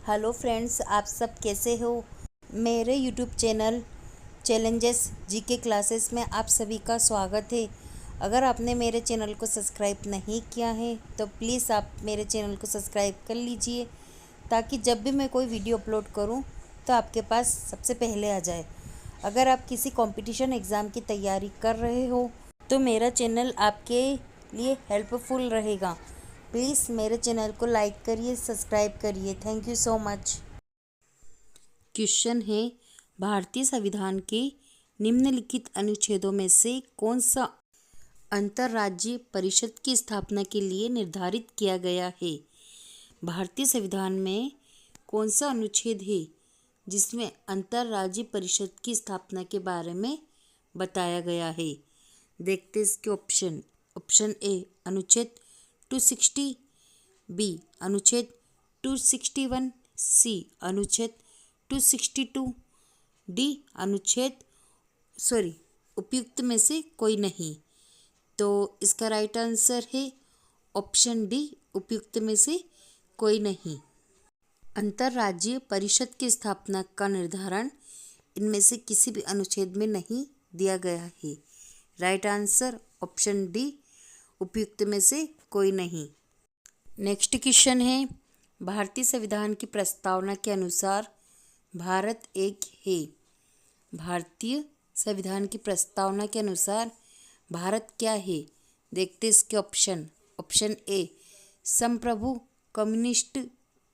Hello friends, आप सब कैसे हो। मेरे YouTube channel challenges GK classes में आप सभी का स्वागत है। अगर आपने मेरे चैनल को सब्सक्राइब नहीं किया है तो प्लीज़ आप मेरे चैनल को सब्सक्राइब कर लीजिए, ताकि जब भी मैं कोई वीडियो अपलोड करूं तो आपके पास सबसे पहले आ जाए। अगर आप किसी कंपटीशन एग्ज़ाम की तैयारी कर रहे हो तो मेरा चैनल आपके लिए हेल्पफुल रहेगा। प्लीज़ मेरे चैनल को लाइक करिए, सब्सक्राइब करिए। Thank you so much. Question है, भारतीय संविधान के निम्नलिखित अनुच्छेदों में से कौन सा अंतर्राज्यीय परिषद की स्थापना के लिए निर्धारित किया गया है। भारतीय संविधान में कौन सा अनुच्छेद है जिसमें अंतर्राज्यीय परिषद की स्थापना के बारे में बताया गया है। देखते इसके ऑप्शन। ऑप्शन ए अनुच्छेद 260, बी अनुच्छेद 261, सी अनुच्छेद 262, डी अनुच्छेद उपयुक्त में से कोई नहीं। तो इसका राइट आंसर है ऑप्शन डी, उपयुक्त में से कोई नहीं। अंतर्राज्यीय परिषद की स्थापना का निर्धारण इनमें से किसी भी अनुच्छेद में नहीं दिया गया है। राइट आंसर ऑप्शन डी, उपयुक्त में से कोई नहीं। नेक्स्ट क्वेश्चन है, भारतीय संविधान की प्रस्तावना के अनुसार भारत एक है। भारतीय संविधान की प्रस्तावना के अनुसार भारत क्या है। देखते इसके ऑप्शन। ऑप्शन ए संप्रभु कम्युनिस्ट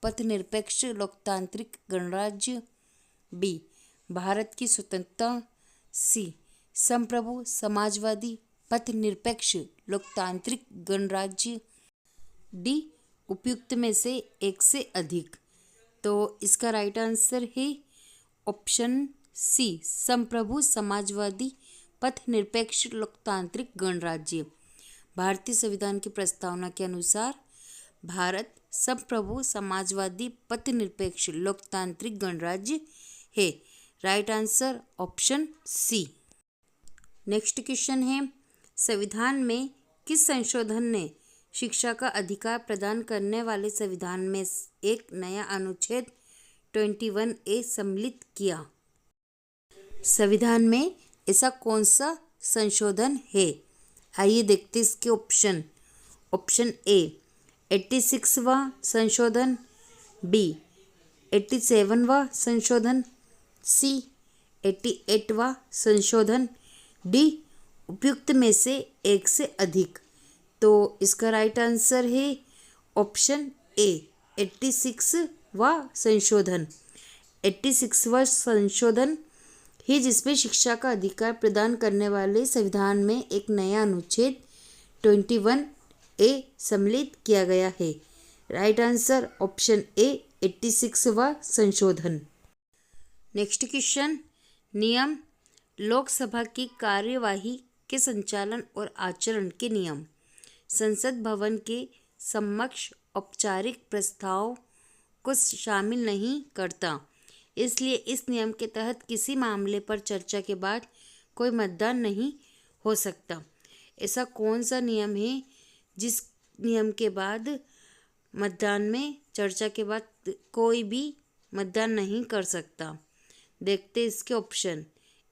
पथनिरपेक्ष लोकतांत्रिक गणराज्य, बी भारत की स्वतंत्रता, सी संप्रभु समाजवादी पथनिरपेक्ष लोकतांत्रिक गणराज्य, डी उपयुक्त में से एक से अधिक। तो इसका राइट आंसर है ऑप्शन सी संप्रभु समाजवादी पथनिरपेक्ष लोकतांत्रिक गणराज्य। भारतीय संविधान की प्रस्तावना के अनुसार भारत संप्रभु समाजवादी पथनिरपेक्ष लोकतांत्रिक गणराज्य है। Right answer option C. Next question है, संविधान में किस संशोधन ने शिक्षा का अधिकार प्रदान करने वाले संविधान में एक नया अनुच्छेद 21A सम्मिलित किया। संविधान में ऐसा कौन सा संशोधन है। आइए देखते इसके ऑप्शन। ऑप्शन ए 86वां संशोधन, बी 87वां संशोधन, सी 88वां संशोधन, डी उपयुक्त में से एक से अधिक। तो इसका राइट आंसर है ऑप्शन ए 86वां संशोधन। 86वां संशोधन है जिसमें शिक्षा का अधिकार प्रदान करने वाले संविधान में एक नया अनुच्छेद 21A सम्मिलित किया गया है। राइट आंसर ऑप्शन ए 86वां संशोधन। नेक्स्ट क्वेश्चन, नियम लोकसभा की कार्यवाही के संचालन और आचरण के नियम संसद भवन के समक्ष औपचारिक प्रस्ताव को शामिल नहीं करता। इसलिए इस नियम के तहत किसी मामले पर चर्चा के बाद कोई मतदान नहीं हो सकता। ऐसा कौन सा नियम है जिस नियम के बाद मतदान में चर्चा के बाद कोई भी मतदान नहीं कर सकता। देखते इसके ऑप्शन।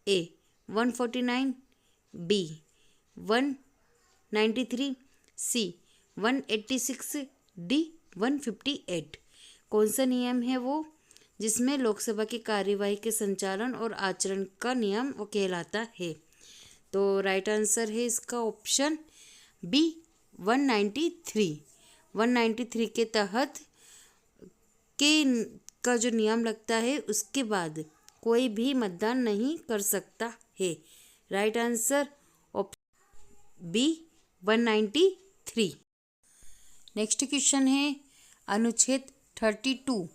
ए 149, बी 193, सी 186, डी 158। कौन सा नियम है वो जिसमें लोकसभा की कार्यवाही के संचालन और आचरण का नियम वो कहलाता है। तो राइट आंसर है इसका ऑप्शन बी 193। 193 के तहत के का जो नियम लगता है उसके बाद कोई भी मतदान नहीं कर सकता है। Right answer option B 193। Next question है, अनुच्छेद 32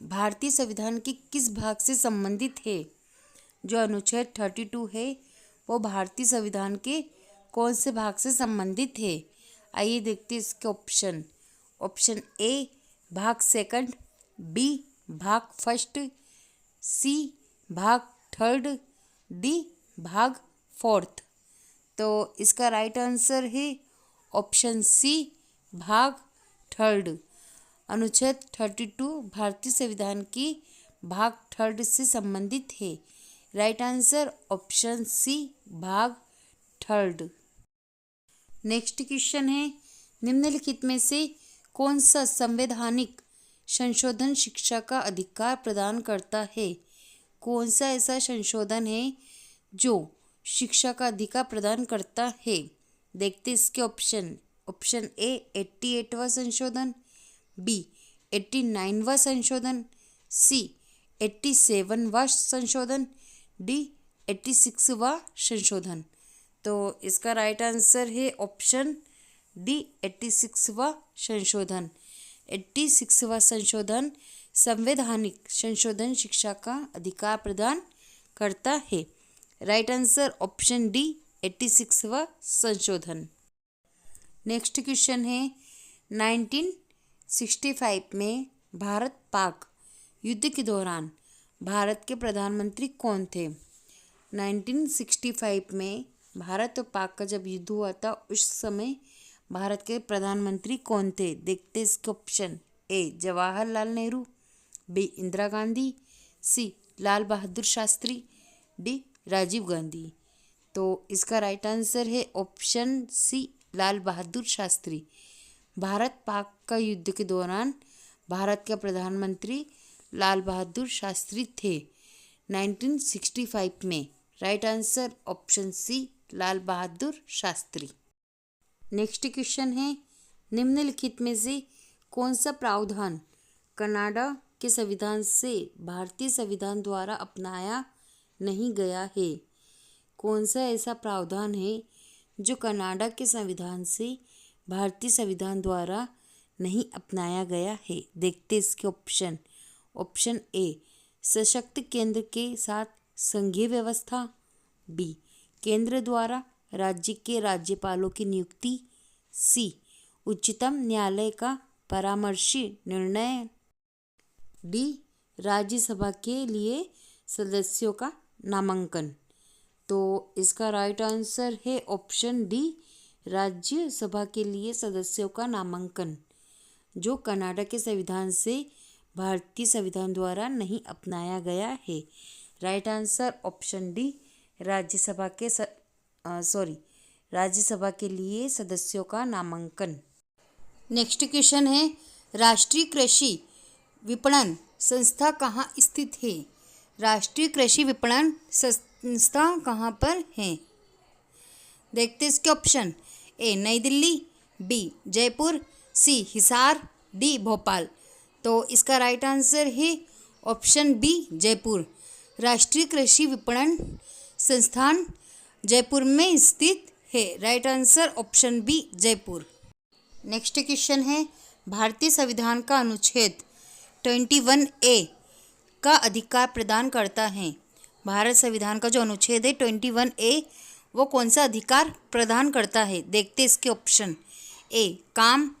भारतीय संविधान के किस भाग से संबंधित है। जो अनुच्छेद 32 है वो भारतीय संविधान के कौन से भाग से संबंधित है। आइए देखते हैं इसके ऑप्शन। ऑप्शन ए भाग सेकंड, बी भाग फर्स्ट, सी भाग थर्ड, डी भाग फोर्थ। तो इसका राइट आंसर है ऑप्शन सी भाग थर्ड। अनुच्छेद 32 भारतीय संविधान की भाग 3 से संबंधित है। राइट आंसर ऑप्शन सी भाग 3। नेक्स्ट क्वेश्चन है, निम्नलिखित में से कौन सा संवैधानिक संशोधन शिक्षा का अधिकार प्रदान करता है? कौन सा ऐसा संशोधन है जो शिक्षा का अधिकार प्रदान करता है? देखते इसके ऑप्शन। ऑप्शन ए 88वां संशोधन, बी 89वां संशोधन, सी 87वां संशोधन, डी 86वां संशोधन। तो इसका राइट आंसर है ऑप्शन डी 86वां संशोधन। 86वां संशोधन संवैधानिक संशोधन शिक्षा का अधिकार प्रदान करता है। राइट आंसर ऑप्शन डी 86वां संशोधन। नेक्स्ट क्वेश्चन है, 1965 में भारत पाक युद्ध के दौरान भारत के प्रधानमंत्री कौन थे? 1965 में भारत और पाक का जब युद्ध हुआ था उस समय भारत के प्रधानमंत्री कौन थे? देखते इसके ऑप्शन। ए जवाहरलाल नेहरू, बी इंदिरा गांधी, सी लाल बहादुर शास्त्री, डी राजीव गांधी। तो इसका राइट आंसर है ऑप्शन सी लाल बहादुर शास्त्री। भारत पाक का युद्ध के दौरान भारत के प्रधानमंत्री लाल बहादुर शास्त्री थे 1965 में। राइट आंसर ऑप्शन सी लाल बहादुर शास्त्री। नेक्स्ट क्वेश्चन है, निम्नलिखित में से कौन सा प्रावधान कनाडा के संविधान से भारतीय संविधान द्वारा अपनाया नहीं गया है? कौन सा ऐसा प्रावधान है जो कनाडा के संविधान से भारतीय संविधान द्वारा नहीं अपनाया गया है? देखते इसके ऑप्शन। ऑप्शन ए सशक्त केंद्र के साथ संघीय व्यवस्था, बी केंद्र द्वारा राज्य के राज्यपालों की नियुक्ति, सी उच्चतम न्यायालय का परामर्शी निर्णय, डी राज्यसभा के लिए सदस्यों का नामांकन। तो इसका राइट आंसर है ऑप्शन डी राज्यसभा के लिए सदस्यों का नामांकन, जो कनाडा के संविधान से भारतीय संविधान द्वारा नहीं अपनाया गया है। Right answer option D Rajya Sabha के लिए सदस्यों का नामांकन। नेक्स्ट क्वेश्चन है, राष्ट्रीय कृषि विपणन संस्था कहाँ स्थित है? राष्ट्रीय कृषि विपणन संस्था कहाँ पर है? देखते इसके option. A New Delhi, B Jaipur, C Hisar, D Bhopal. तो इसका राइट आंसर है ऑप्शन बी जयपुर। राष्ट्रीय कृषि विपणन संस्थान जयपुर में स्थित है। Right answer option B Jaipur. Next question है, भारतीय संविधान का अनुच्छेद 21A का अधिकार प्रदान करता है। भारत संविधान का जो अनुच्छेद है 21A वो कौन सा अधिकार प्रदान करता है? देखते इसके ऑप्शन। ए काम,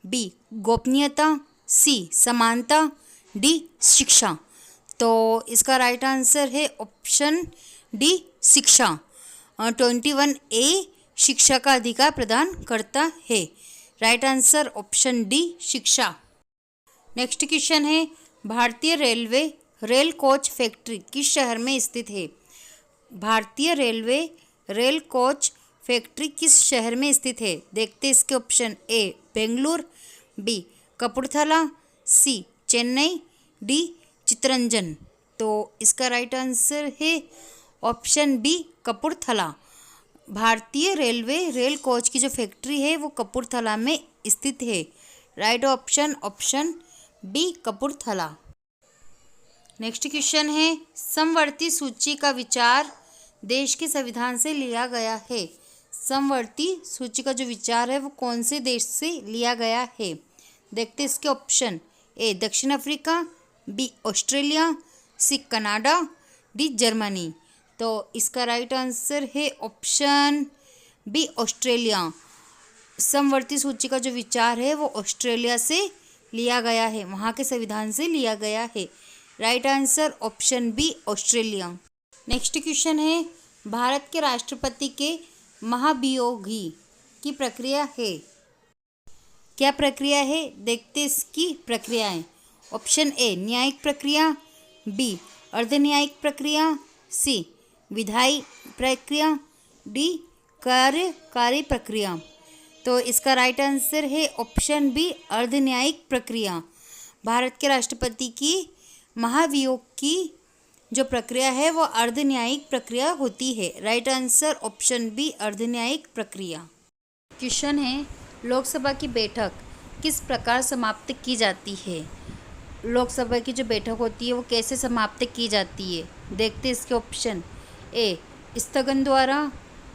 बी गोपनीयता, सी समानता, डी शिक्षा। तो इसका राइट आंसर है ऑप्शन डी शिक्षा। 21A शिक्षा का अधिकार प्रदान करता है। राइट आंसर ऑप्शन डी शिक्षा। नेक्स्ट क्वेश्चन है, भारतीय रेलवे रेल कोच फैक्ट्री किस शहर में स्थित है? भारतीय रेलवे रेल कोच फैक्ट्री किस शहर में स्थित है? देखते इसके ऑप्शन। ए बेंगलुरु, बी कपूरथला, सी चेन्नई, डी चित्तरंजन। तो इसका राइट आंसर है ऑप्शन बी कपूरथला। भारतीय रेलवे रेल कोच की जो फैक्ट्री है वो कपूरथला में स्थित है। Right option B Kapurthala. Next question है, समवर्ती सूची का विचार देश के संविधान से लिया गया है। समवर्ती सूची का जो विचार है वो कौन से देश से लिया गया है? देखते इसके ऑप्शन। ए दक्षिण Africa, B Australia, C Canada, D Germany. तो इसका राइट आंसर है ऑप्शन बी ऑस्ट्रेलिया। समवर्ती सूची का जो विचार है वो ऑस्ट्रेलिया से लिया गया है, वहाँ के संविधान से लिया गया है। Right answer option B Australia. Next question है, भारत के राष्ट्रपति के महाभियोगी की प्रक्रिया है। क्या प्रक्रिया है, देखते इसकी प्रक्रियाएं। ऑप्शन ए न्यायिक प्रक्रिया, बी अर्धन्यायिक प्रक्रिया, सी विधायी प्रक्रिया, डी कार्यकारी प्रक्रिया। तो इसका राइट आंसर है ऑप्शन बी अर्धन्यायिक प्रक्रिया। भारत के राष्ट्रपति की महाभियोग की जो प्रक्रिया है वो अर्धन्यायिक प्रक्रिया होती है। राइट आंसर ऑप्शन बी अर्धन्यायिक प्रक्रिया। क्वेश्चन है, लोकसभा की बैठक किस प्रकार समाप्त की जाती है। लोकसभा की जो बैठक होती है वो कैसे समाप्त की जाती है, देखते इसके ऑप्शन। ए स्थगन द्वारा,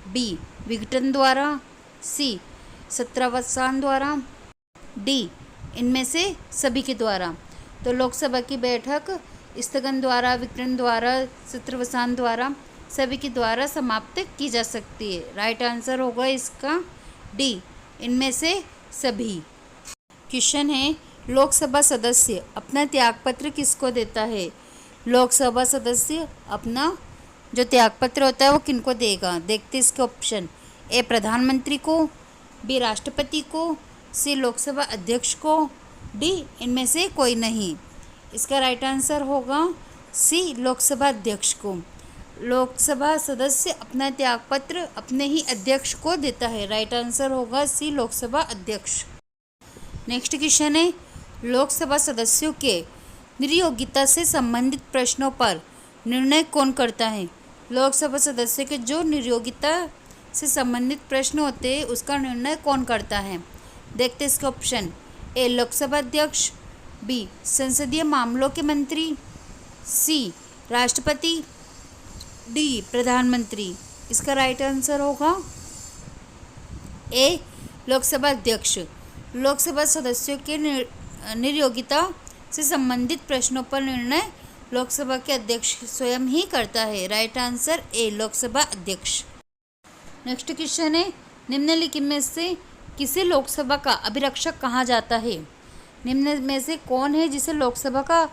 बी विघटन द्वारा, सी सत्रावसान द्वारा, डी इनमें से सभी के द्वारा। तो लोकसभा की बैठक स्थगन द्वारा, विघटन द्वारा, सत्रावसान द्वारा, सभी के द्वारा समाप्त की जा सकती है। राइट आंसर होगा इसका डी इनमें से सभी। क्वेश्चन है, लोकसभा सदस्य अपना त्यागपत्र किसको देता है। लोकसभा सदस्य अपना जो त्यागपत्र होता है वो किनको देगा, देखते इसके ऑप्शन। ए प्रधानमंत्री को, बी राष्ट्रपति को, सी लोकसभा अध्यक्ष को, डी इनमें से कोई नहीं। इसका राइट आंसर होगा सी लोकसभा अध्यक्ष को। लोकसभा सदस्य अपना त्यागपत्र अपने ही अध्यक्ष को देता है। राइट आंसर होगा सी लोकसभा अध्यक्ष। नेक्स्ट क्वेश्चन है, लोकसभा सदस्यों के नियोगिता से संबंधित प्रश्नों पर निर्णय कौन करता है। लोकसभा सदस्य के जो नियोगिता से संबंधित प्रश्न होते हैं उसका निर्णय कौन करता है, देखते इसके ऑप्शन। ए लोकसभा अध्यक्ष, बी संसदीय मामलों के मंत्री, सी राष्ट्रपति, डी प्रधानमंत्री। इसका राइट आंसर होगा ए लोकसभा अध्यक्ष। लोकसभा सदस्यों के नियोगिता से संबंधित प्रश्नों पर निर्णय लोकसभा के अध्यक्ष स्वयं ही करता है। राइट आंसर ए लोकसभा अध्यक्ष। नेक्स्ट क्वेश्चन है, निम्नलिखित में से किसे लोकसभा का अभिरक्षक कहा जाता है। निम्न में से कौन है जिसे लोकसभा का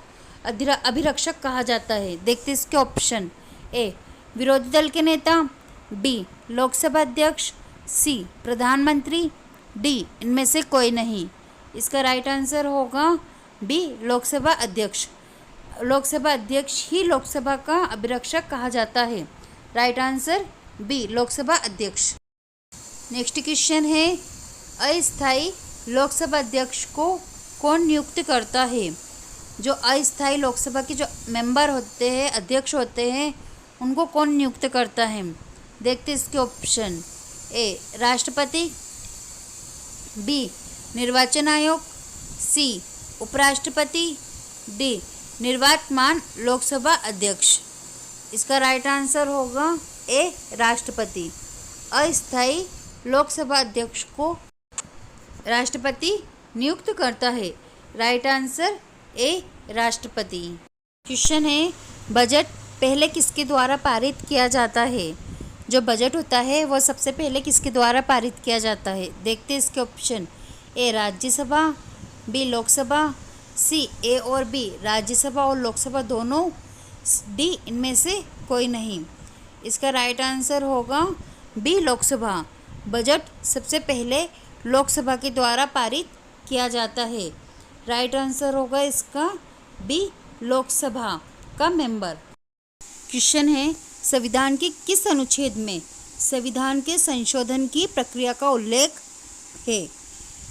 अभिरक्षक कहा जाता है, देखते इसके ऑप्शन। ए विरोधी दल के नेता, बी लोकसभा अध्यक्ष, सी प्रधानमंत्री, डी इनमें से कोई नहीं। इसका राइट आंसर होगा बी लोकसभा अध्यक्ष। लोकसभा अध्यक्ष ही लोकसभा का अभिरक्षक कहा जाता है। राइट आंसर बी लोकसभा अध्यक्ष। नेक्स्ट क्वेश्चन है, अस्थायी लोकसभा अध्यक्ष को कौन नियुक्त करता है। जो अस्थायी लोकसभा के जो मेंबर होते हैं, अध्यक्ष होते हैं, उनको कौन नियुक्त करता है, देखते इसके ऑप्शन। ए राष्ट्रपति, बी निर्वाचन आयोग, सी उपराष्ट्रपति, डी निर्वाचमान लोकसभा अध्यक्ष। इसका राइट आंसर होगा ए राष्ट्रपति। अस्थायी लोकसभा अध्यक्ष को राष्ट्रपति नियुक्त करता है। राइट आंसर ए राष्ट्रपति। क्वेश्चन है, बजट पहले किसके द्वारा पारित किया जाता है। जो बजट होता है वो सबसे पहले किसके द्वारा पारित किया जाता है, देखते इसके ऑप्शन। ए राज्यसभा, बी लोकसभा, सी ए और बी राज्यसभा और लोकसभा दोनों, डी इनमें से कोई नहीं। इसका राइट आंसर होगा बी लोकसभा। बजट सबसे पहले लोकसभा के द्वारा पारित किया जाता है। राइट आंसर होगा इसका बी लोकसभा का मेंबर। क्वेश्चन है, संविधान के किस अनुच्छेद में संविधान के संशोधन की प्रक्रिया का उल्लेख है।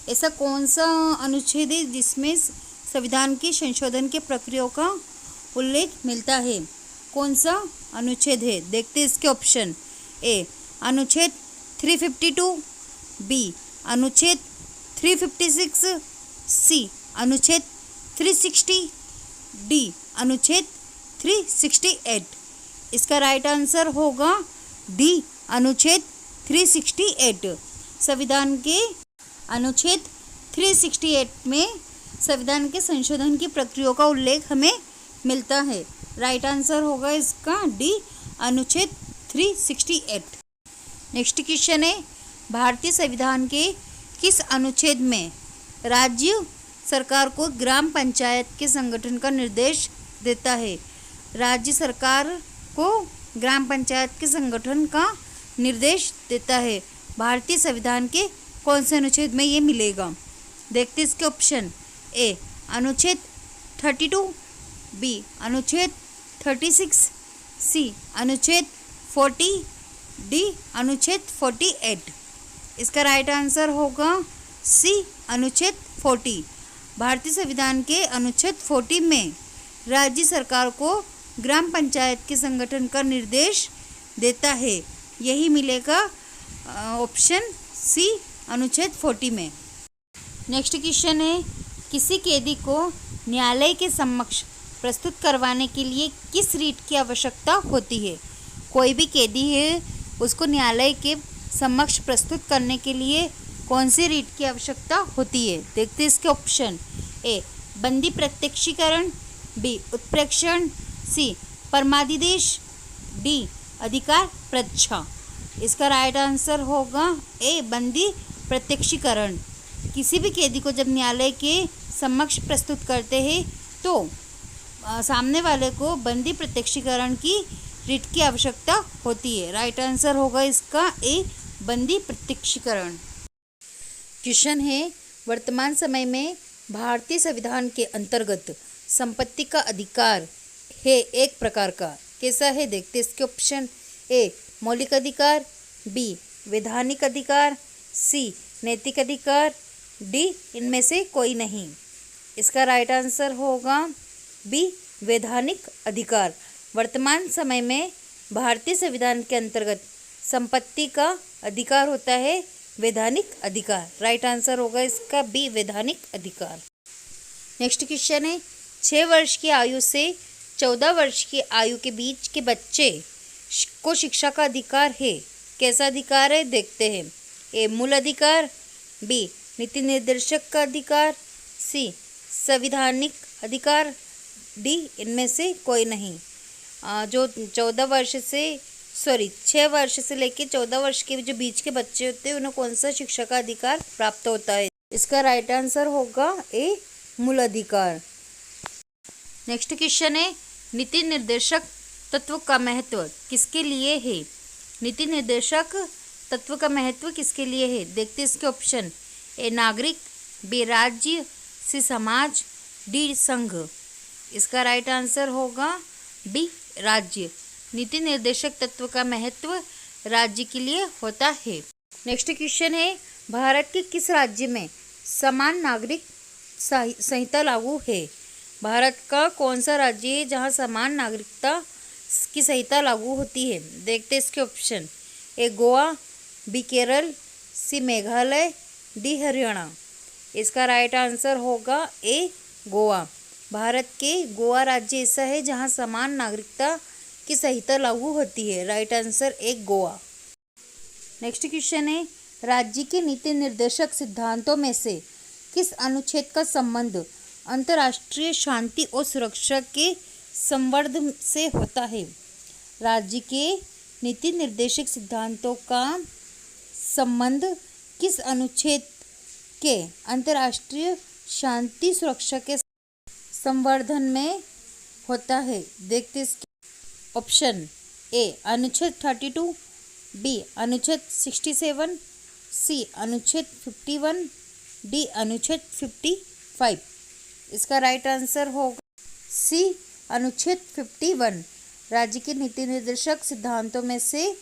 ऐसा कौन सा अनुच्छेद है जिसमें संविधान के संशोधन के प्रक्रिया का उल्लेख मिलता है, कौन सा अनुच्छेद है, देखते इसके ऑप्शन। ए अनुच्छेद 352, बी अनुच्छेद 356, सी अनुच्छेद 360, डी अनुच्छेद 368। इसका राइट आंसर होगा डी अनुच्छेद 368। संविधान के अनुच्छेद 368 में संविधान के संशोधन की प्रक्रिया का उल्लेख हमें मिलता है। राइट आंसर होगा इसका डी अनुच्छेद 368। नेक्स्ट क्वेश्चन है, भारतीय संविधान के किस अनुच्छेद में राज्य सरकार को ग्राम पंचायत के संगठन का निर्देश देता है। राज्य सरकार को ग्राम पंचायत के संगठन का निर्देश देता है। भारतीय संविधान के कौन से अनुच्छेद में ये मिलेगा, देखते इसके ऑप्शन। ए अनुच्छेद 32, बी अनुच्छेद 36, सी अनुच्छेद 40, डी अनुच्छेद 48। इसका राइट आंसर होगा सी अनुच्छेद 40। भारतीय संविधान के अनुच्छेद 40 में राज्य सरकार को ग्राम पंचायत के संगठन का निर्देश देता है। यही मिलेगा ऑप्शन सी अनुच्छेद 40 में। नेक्स्ट क्वेश्चन है, किसी कैदी को न्यायालय के समक्ष प्रस्तुत करवाने के लिए किस रीट की आवश्यकता होती है? कोई भी कैदी है, उसको न्यायालय के समक्ष प्रस्तुत करने के लिए कौन सी रीट की आवश्यकता होती है? देखते हैं इसके ऑप्शन। ए बंदी प्रत्यक्षीकरण, बी उत्प्रेक्षण, सी परमादिदेश, डी अधिकार परीक्षा। इसका राइट आंसर होगा ए बंदी प्रत्यक्षीकरण। किसी भी कैदी को जब न्यायालय के समक्ष प्रस्तुत करते हैं तो सामने वाले को बंदी प्रत्यक्षीकरण की रीट की आवश्यकता होती है। राइट आंसर होगा इसका ए बंदी प्रत्यक्षीकरण। क्वेश्चन है, वर्तमान समय में भारतीय संविधान के अंतर्गत संपत्ति का अधिकार है एक प्रकार का, कैसा है? देखते इसके ऑप्शन। ए मौलिक अधिकार, बी वैधानिक अधिकार, सी नैतिक अधिकार, डी इनमें से कोई नहीं। इसका राइट आंसर होगा बी वैधानिक अधिकार। वर्तमान समय में भारतीय संविधान के अंतर्गत संपत्ति का अधिकार होता है वैधानिक अधिकार। राइट आंसर होगा इसका बी वैधानिक अधिकार। नेक्स्ट क्वेश्चन है, 6 वर्ष की आयु से 14 वर्ष की आयु के बीच के बच्चे को शिक्षा का अधिकार है, कैसा अधिकार है? देखते हैं। ए मूल अधिकार, बी नीति निर्देशक का अधिकार, सी संवैधानिक अधिकार, डी इनमें से कोई नहीं। जो 6 वर्ष से लेकर 14 वर्ष के जो बीच के बच्चे होते हैं उन्हें कौन सा शिक्षा का अधिकार प्राप्त होता है? इसका राइट आंसर होगा ए मूल अधिकार। नेक्स्ट क्वेश्चन है, नीति निर्देशक तत्व का महत्व किसके लिए है? नीति निर्देशक तत्व का महत्व किसके लिए है? देखते इसके ऑप्शन। ए नागरिक, बी राज्य, सी समाज, डी संघ। इसका राइट आंसर होगा बी राज्य। नीति निर्देशक तत्व का महत्व राज्य के लिए होता है। नेक्स्ट क्वेश्चन है, भारत के किस राज्य में समान नागरिक संहिता लागू है? भारत का कौन सा राज्य है जहां समान नागरिकता की संहिता लागू होती है? देखते इसके ऑप्शन। ए गोवा, बी केरल, सी मेघालय, डी हरियाणा। इसका राइट आंसर होगा ए गोवा। भारत के गोवा राज्य ऐसा है जहां समान नागरिकता की संहिता लागू होती है। Right answer A Goa. Next question है, राज्य के नीति निर्देशक सिद्धांतों में से किस अनुच्छेद का संबंध अंतर्राष्ट्रीय शांति और सुरक्षा के संवर्धन से होता है? राज्य के नीति निर्देशक सिद्धांतों का संबंध किस अनुच्छेद के अंतर्राष्ट्रीय शांति सुरक्षा के संवर्धन में होता है? देखते इसके ऑप्शन। ए अनुच्छेद 32, बी अनुच्छेद 67, सी अनुच्छेद 51, डी अनुच्छेद 55। इसका राइट आंसर होगा सी अनुच्छेद 51। राज्य के नीति निर्देशक सिद्धांतों में से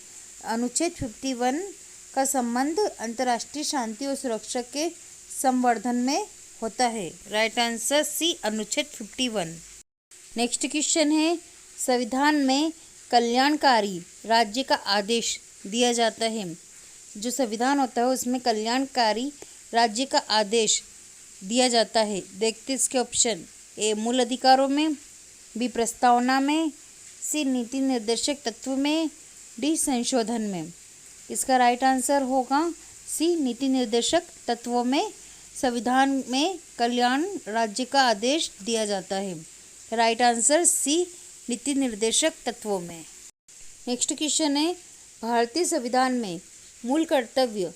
अनुच्छेद 51 का संबंध अंतर्राष्ट्रीय शांति और सुरक्षा के संवर्धन में होता है। राइट आंसर सी अनुच्छेद 51। नेक्स्ट क्वेश्चन है, संविधान में कल्याणकारी राज्य का आदेश दिया जाता है। जो संविधान होता है उसमें कल्याणकारी राज्य का आदेश दिया जाता है। देखते इसके ऑप्शन। ए मूल अधिकारों में, बी प्रस्तावना में, सी नीति निर्देशक तत्व में, डी संशोधन में। इसका राइट आंसर होगा सी नीति निर्देशक तत्वों में संविधान में कल्याण राज्य का आदेश दिया जाता है। राइट आंसर सी नीति निर्देशक तत्वों में। नेक्स्ट क्वेश्चन है, भारतीय संविधान में मूल कर्तव्य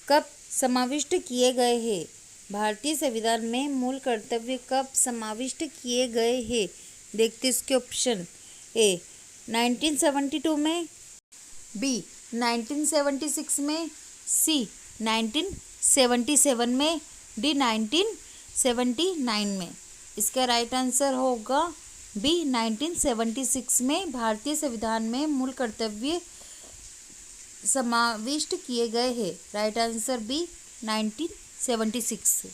कब समाविष्ट किए गए हैं? भारतीय संविधान में मूल कर्तव्य कब समाविष्ट किए गए हैं? देखते इसके ऑप्शन। ए 1972 में, बी 1976 में, सी 1977 में, डी 1979 में। इसका राइट आंसर होगा बी 1976 में भारतीय संविधान में मूल कर्तव्य समाविष्ट किए गए हैं। Right answer B 1976।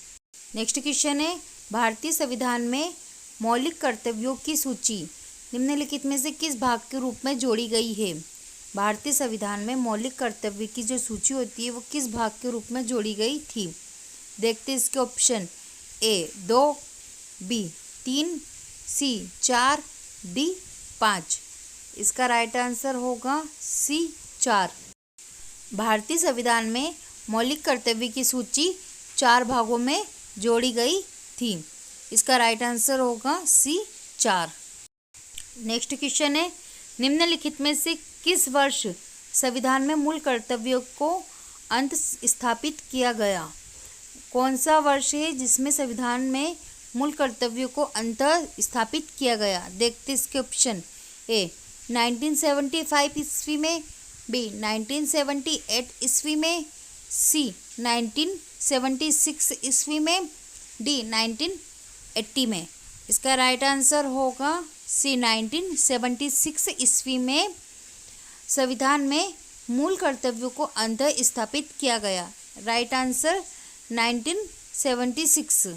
Next question है, भारतीय संविधान में मौलिक कर्तव्यों की सूची निम्नलिखित में से किस भाग के रूप में जोड़ी गई है। भारतीय संविधान में मौलिक कर्तव्य की जो सूची होती है वो किस भाग के रूप में जोड़ी गई थी। देखते इसके ऑप्शन, ए 2, बी 3, सी 4, डी 5। इसका राइट आंसर होगा सी 4। भारतीय संविधान में मौलिक कर्तव्य की सूची 4 भागों में जोड़ी गई थी। इसका राइट आंसर होगा सी 4। नेक्स्ट क्वेश्चन है, निम्नलिखित में से किस वर्ष संविधान में मूल कर्तव्यों को अंत स्थापित किया गया। कौन सा वर्ष है जिसमें संविधान में मूल कर्तव्यों को अंत स्थापित किया गया। देखते इसके ऑप्शन, ए 1975 ईस्वी में, बी 1978 ईस्वी में, सी 1976 ईस्वी में, डी 1980 में। इसका राइट आंसर होगा सी 1976 ईस्वी में संविधान में मूल कर्तव्यों को अंत स्थापित किया गया। Right answer 1976।